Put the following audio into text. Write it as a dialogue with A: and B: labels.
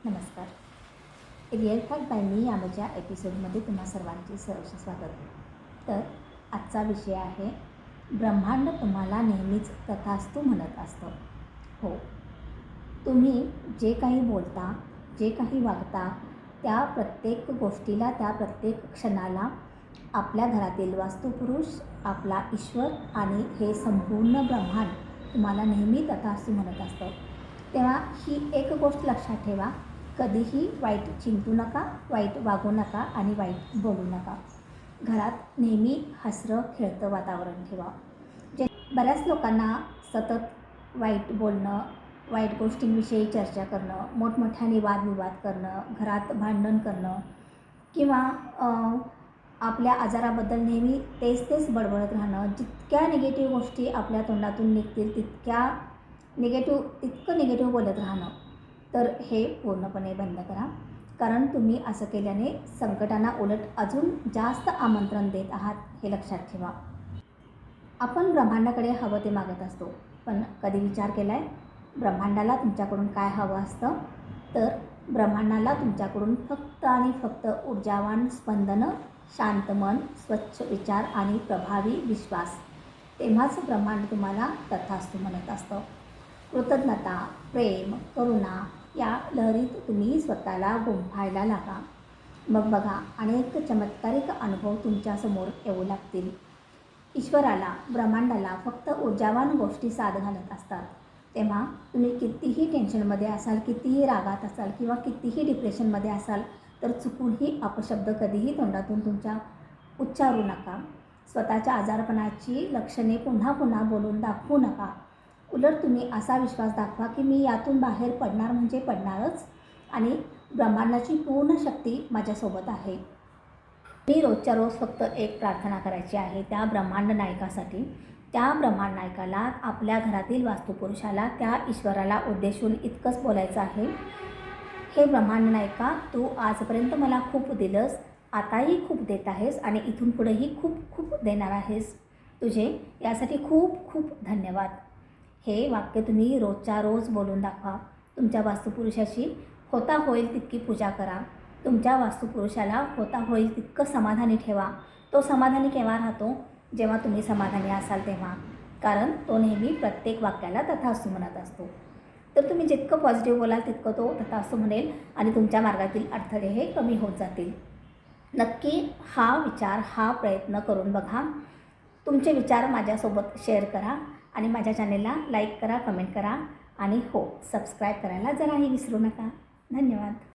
A: नमस्कार. Real fact bye मी या माझ्या एपिसोडमध्ये तुम्हा सर्वांचे सहर्ष स्वागत. तर आजचा विषय आहे, ब्रह्मांड तुम्हाला नेहमीच तथास्तु म्हणत असतं. हो, तुम्ही जे काही बोलता, जे काही वागता, त्या प्रत्येक गोष्टीला, त्या प्रत्येक क्षणाला आपल्या घरातील वास्तुपुरुष, आपला ईश्वर आणि हे संपूर्ण ब्रह्मांड तुम्हाला नेहमी तथास्तु म्हणत असतं. तेव्हा ही एक गोष्ट लक्षात ठेवा, कधीही वाईट चिंतू नका, वाईट वागू नका आणि वाईट बोलू नका. घरात नेहमी हसरं खेळतं वातावरण ठेवा. बऱ्याच लोकांना सतत वाईट बोलणं, वाईट गोष्टींविषयी चर्चा करणं, मोठमोठ्याने वादविवाद करणं, घरात भांडण करणं किंवा आपल्या आजाराबद्दल नेहमी तेच बडबडत राहणं, जितक्या निगेटिव्ह गोष्टी आपल्या तोंडातून निघतील तितकं निगेटिव्ह बोलत राहणं. तर हे पूर्णपणे बंद करा, कारण तुम्ही असं केल्याने संकटांना उलट अजून जास्त आमंत्रण देत आहात, हे लक्षात ठेवा. आपण ब्रह्मांडाकडे हवं ते मागत असतो, पण कधी विचार केला आहे ब्रह्मांडाला तुमच्याकडून काय हवं असतं? तर ब्रह्मांडाला तुमच्याकडून फक्त आणि फक्त ऊर्जावान स्पंदनं, शांत मन, स्वच्छ विचार आणि प्रभावी विश्वास. तेव्हाच ब्रह्मांड तुम्हाला तथास्तु म्हणत असतं. कृतज्ञता, प्रेम, करुणा या लहरीत तुम्ही स्वतःला गुंफायला लागा. मग बघा, अनेक चमत्कारिक अनुभव तुमच्यासमोर येऊ लागतील. ईश्वराला, ब्रह्मांडाला फक्त ऊर्जावान गोष्टी साथ घालत असतात. तेव्हा तुम्ही कितीही टेन्शनमध्ये असाल, कितीही रागात असाल किंवा कितीही डिप्रेशनमध्ये असाल, तर चुकूनही अपशब्द कधीही तोंडातून तुमच्या उच्चारू नका. स्वतःच्या आजारपणाची लक्षणे पुन्हा पुन्हा बोलून दाखवू नका. उलट तुम्ही असा विश्वास दाखवा की मी यातून बाहेर पडणार म्हणजे पडणारच आणि ब्रह्मांडाची पूर्ण शक्ती माझ्यासोबत आहे. मी रोजच्या रोज फक्त एक प्रार्थना करायची आहे त्या ब्रह्मांड नायकासाठी. त्या ब्रह्मांड नायकाला, आपल्या घरातील वास्तुपुरुषाला, त्या ईश्वराला उद्देशून इतकंच बोलायचं आहे, हे ब्रह्मांड नायका, तू आजपर्यंत मला खूप दिलंस, आताही खूप देत आहेस आणि इथून पुढेही खूप खूप देणार आहेस. तुझे यासाठी खूप खूप धन्यवाद. हे वाक्य तुम्ही रोजच्या रोज बोलून दाखवा. तुमच्या वास्तुपुरुषाची होता होईल तितकी पूजा करा. तुमच्या वास्तुपुरुषाला होता होईल तितकं समाधानी ठेवा. तो समाधानी केव्हा राहतो? जेव्हा तुम्ही समाधानी असाल तेव्हा, कारण तो नेहमी प्रत्येक वाक्याला तथास्तु म्हणत असतो. तर तुम्ही जितकं पॉझिटिव्ह बोलाल तितकं तो तथास्तु म्हणेल आणि तुमच्या मार्गातील अडथळे हे कमी होत जातील. नक्की हा विचार, हा प्रयत्न करून बघा. तुमचे विचार माझ्यासोबत शेअर करा आणि माझ्या चॅनेलला लाईक करा, कमेंट करा आणि हो, सबस्क्राईब करायला जराही विसरू नका. धन्यवाद.